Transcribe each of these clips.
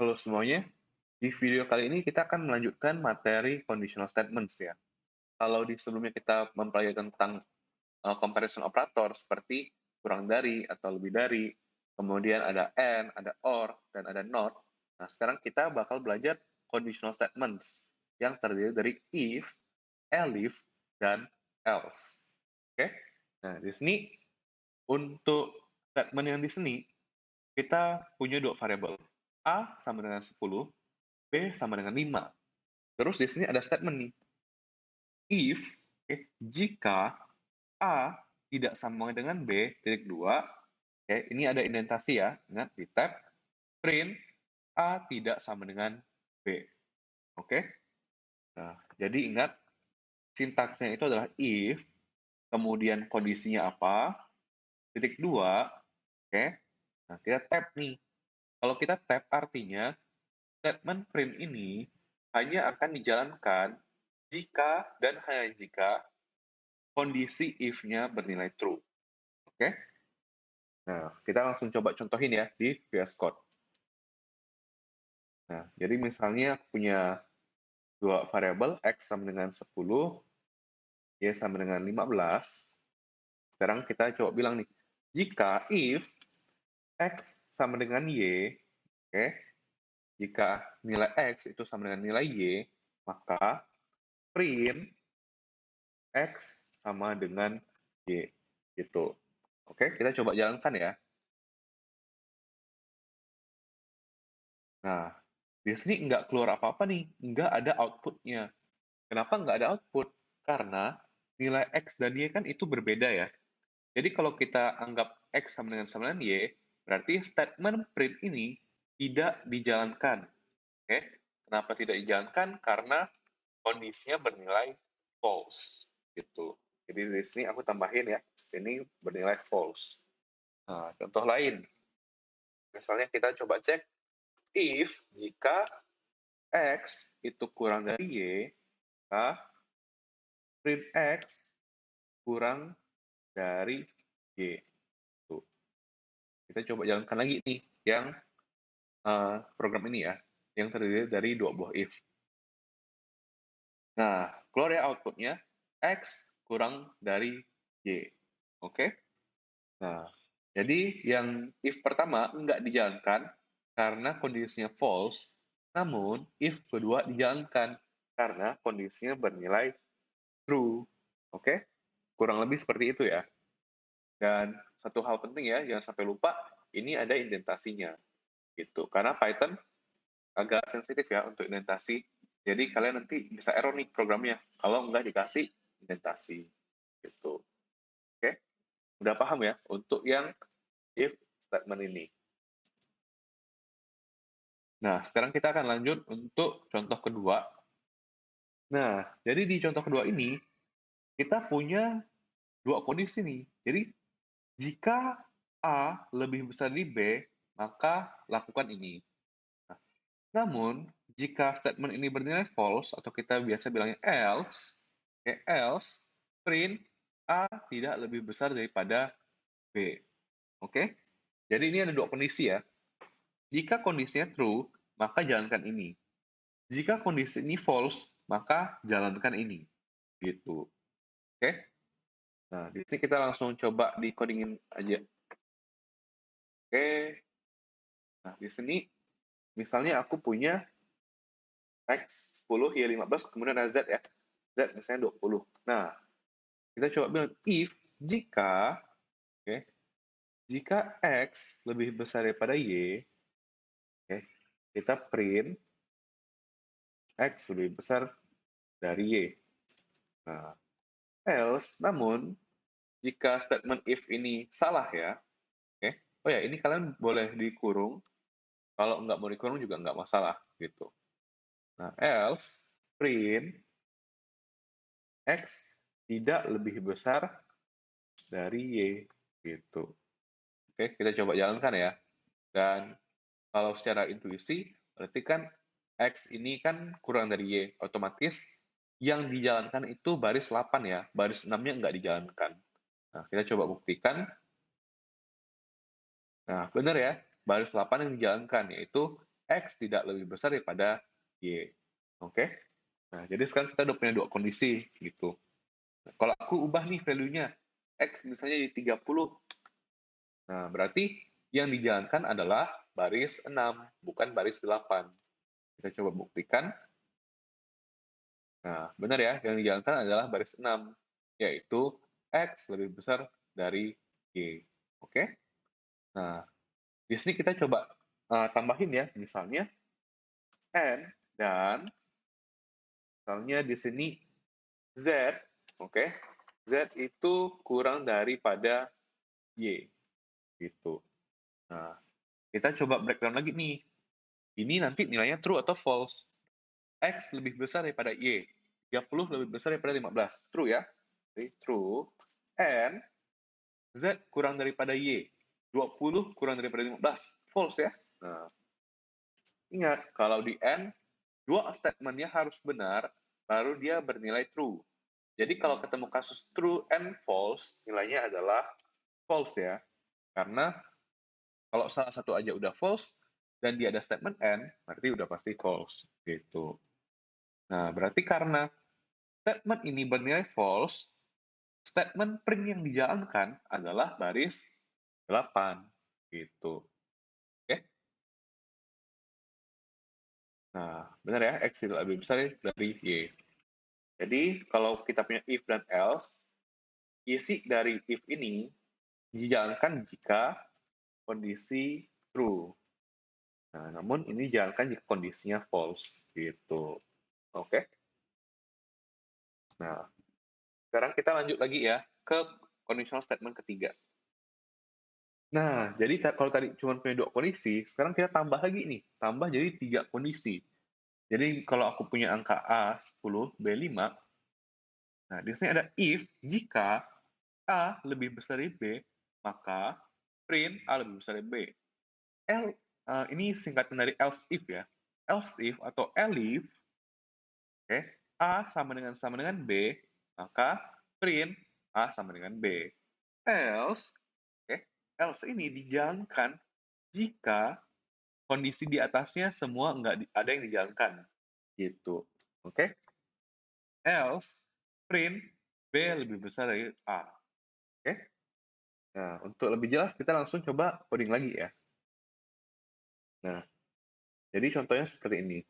Halo semuanya, di video kali ini kita akan melanjutkan materi conditional statements ya. Kalau di sebelumnya kita mempelajari tentang comparison operator seperti kurang dari atau lebih dari, kemudian ada and, ada or, dan ada not. Nah, sekarang kita bakal belajar conditional statements yang terdiri dari if, elif, dan else. Oke? Nah, di sini untuk statement yang di sini kita punya dua variabel. A sama dengan 10, B sama dengan 5. Terus di sini ada statement nih, if, jika A tidak sama dengan B, titik 2, ini ada indentasi ya, ingat di tab, print A tidak sama dengan B. Oke? Nah, jadi ingat, sintaksnya itu adalah if, kemudian kondisinya apa, titik 2, oke? Nah, kita tab nih. Kalau kita tab artinya, statement print ini hanya akan dijalankan jika dan hanya jika kondisi if-nya bernilai true. Oke? Nah, kita langsung coba contohin ya di VS Code. Nah, jadi misalnya aku punya dua variabel, x sama dengan 10, y sama dengan 15. Sekarang kita coba bilang nih, jika if x sama dengan y, jika nilai x itu sama dengan nilai y, maka print x sama dengan y, gitu. Oke, kita coba jalankan ya. Nah, di sini nggak keluar apa-apa nih, nggak ada output-nya. Kenapa nggak ada output? Karena nilai x dan y kan itu berbeda ya. Jadi kalau kita anggap x sama dengan y, berarti statement print ini tidak dijalankan. Oke? Kenapa tidak dijalankan? Karena kondisinya bernilai false. Gitu. Jadi di sini aku tambahin ya, ini bernilai false. Nah, contoh lain. Misalnya kita coba cek if jika x itu kurang dari y, maka print x kurang dari y. Tuh. Kita coba jalankan lagi nih yang program ini ya, yang terdiri dari dua buah if. Nah, keluar ya outputnya, x kurang dari y. Oke? Nah, jadi yang if pertama nggak dijalankan karena kondisinya false, namun if kedua dijalankan karena kondisinya bernilai true. Oke? Kurang lebih seperti itu ya. Dan satu hal penting ya, jangan sampai lupa, ini ada indentasinya. Gitu. Karena Python agak sensitif ya untuk indentasi. Jadi kalian nanti bisa error nih programnya kalau nggak dikasih indentasi. Gitu. Oke? Udah paham ya untuk yang if statement ini. Nah, sekarang kita akan lanjut untuk contoh kedua. Nah, jadi di contoh kedua ini, kita punya dua kondisi nih. Jadi, jika A lebih besar dari B, maka lakukan ini. Nah, namun, jika statement ini bernilai false, atau kita biasa bilangnya else, print A tidak lebih besar daripada B. Oke? Jadi ini ada dua kondisi ya. Jika kondisinya true, maka jalankan ini. Jika kondisi ini false, maka jalankan ini. Gitu. Oke? Nah, di sini kita langsung coba di-codingin aja. Oke. Nah, di sini misalnya aku punya X 10, Y 15, kemudian ada Z ya. Z misalnya 20. Nah, kita coba bilang if jika jika X lebih besar daripada Y, kita print X lebih besar dari Y. Nah, else, namun jika statement if ini salah ya, oh ya, ini kalian boleh dikurung, kalau nggak mau dikurung juga nggak masalah, gitu. Nah, else, print, X tidak lebih besar dari Y, gitu. Oke, kita coba jalankan ya. Dan kalau secara intuisi, berarti kan X ini kan kurang dari Y, otomatis yang dijalankan itu baris 8 ya, baris 6-nya nggak dijalankan. Nah, kita coba buktikan. Nah, benar ya, baris 8 yang dijalankan, yaitu X tidak lebih besar daripada Y. Oke? Nah, jadi sekarang kita udah punya dua kondisi, gitu. Nah, kalau aku ubah nih value-nya, X misalnya jadi 30. Nah, berarti yang dijalankan adalah baris 6, bukan baris 8. Kita coba buktikan. Nah, benar ya, yang dijalankan adalah baris 6, yaitu X lebih besar dari Y. Oke? Nah, di sini kita coba tambahin ya, misalnya N dan misalnya di sini Z, oke? Z itu kurang daripada Y, gitu. Nah, kita coba breakdown lagi nih. Ini nanti nilainya true atau false. X lebih besar daripada Y. 30 lebih besar daripada 15. True ya? Jadi true. And Z kurang daripada Y. 20 kurang daripada 15. False ya? Nah, ingat, kalau di N, dua statementnya harus benar, baru dia bernilai true. Jadi kalau ketemu kasus true and false, nilainya adalah false ya. Karena kalau salah satu aja udah false, dan dia ada statement and, berarti udah pasti false. Gitu. Nah, berarti karena statement ini bernilai false, statement print yang dijalankan adalah baris 8. Gitu. Oke? Nah, benar ya, X tidak lebih besar dari Y. Jadi, kalau kita punya if dan else, isi dari if ini dijalankan jika kondisi true. Nah, namun ini dijalankan jika kondisinya false. Gitu. Oke? Nah, sekarang kita lanjut lagi ya ke conditional statement ketiga. Nah, jadi kalau tadi cuma punya dua kondisi, sekarang kita tambah lagi nih. Tambah jadi 3 kondisi. Jadi kalau aku punya angka A 10, B 5, nah di sini ada if jika A lebih besar dari B, maka print A lebih besar dari B. Ini singkatan dari else if ya. Else if atau elif, oke, A sama dengan B, maka print A sama dengan B. Else, oke, else ini dijalankan jika kondisi di atasnya semua nggak ada yang dijalankan, gitu. Oke? Else, print B lebih besar dari A. Oke? Nah, untuk lebih jelas kita langsung coba coding lagi ya. Nah, jadi contohnya seperti ini.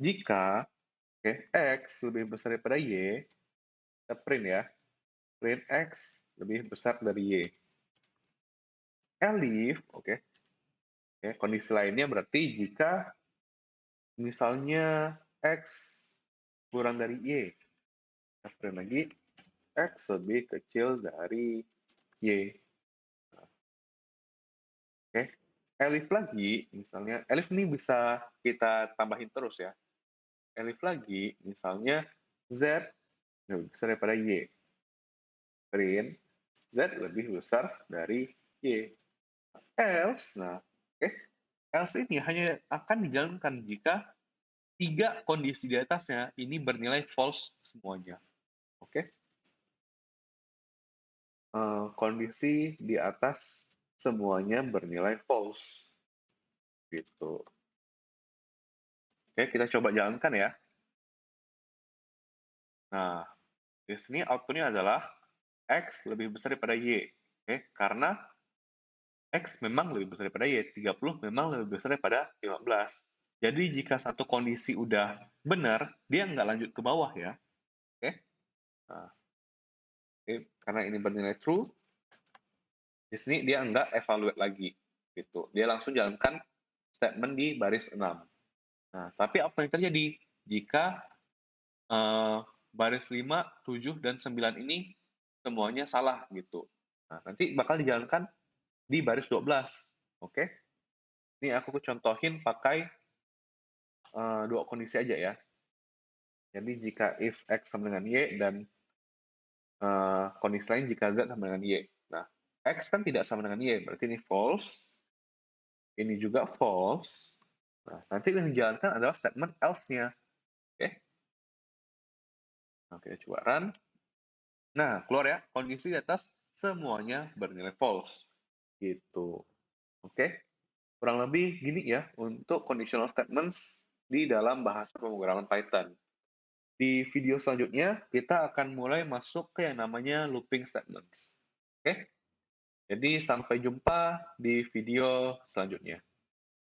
Jika X lebih besar daripada Y, kita print ya. Print X lebih besar dari Y. Elif, kondisi lainnya berarti jika misalnya X kurang dari Y. Kita print lagi, X lebih kecil dari Y. Oke. Elif lagi, misalnya, elif ini bisa kita tambahin terus ya. Elif lagi, misalnya Z lebih besar daripada Y. Print Z lebih besar dari Y. Else, else ini hanya akan dijalankan jika 3 kondisi di atasnya ini bernilai false semuanya. Oke? Kondisi di atas semuanya bernilai false. Gitu. Oke, kita coba jalankan ya. Nah, di sini output-nya adalah X lebih besar daripada Y. Karena X memang lebih besar daripada Y, 30 memang lebih besar daripada 15. Jadi jika satu kondisi udah benar, dia nggak lanjut ke bawah ya. Oke? Nah, karena ini bernilai true, di sini dia nggak evaluate lagi. Gitu. Dia langsung jalankan statement di baris 6. Nah, tapi apa yang terjadi jika baris 5, 7, dan 9 ini semuanya salah gitu. Nah, nanti bakal dijalankan di baris 12. Oke? Ini aku contohin pakai dua kondisi aja ya. Jadi jika if X sama dengan Y dan kondisi lain jika Z sama dengan Y. Nah, X kan tidak sama dengan Y, berarti ini false. Ini juga false. Nah, nanti yang dijalankan adalah statement else-nya. Oke? Nah, kita coba run. Nah, keluar ya, kondisi di atas semuanya bernilai false. Gitu. Oke? Kurang lebih gini ya untuk conditional statements di dalam bahasa pemrograman Python. Di video selanjutnya, kita akan mulai masuk ke yang namanya looping statements. Oke? Jadi sampai jumpa di video selanjutnya.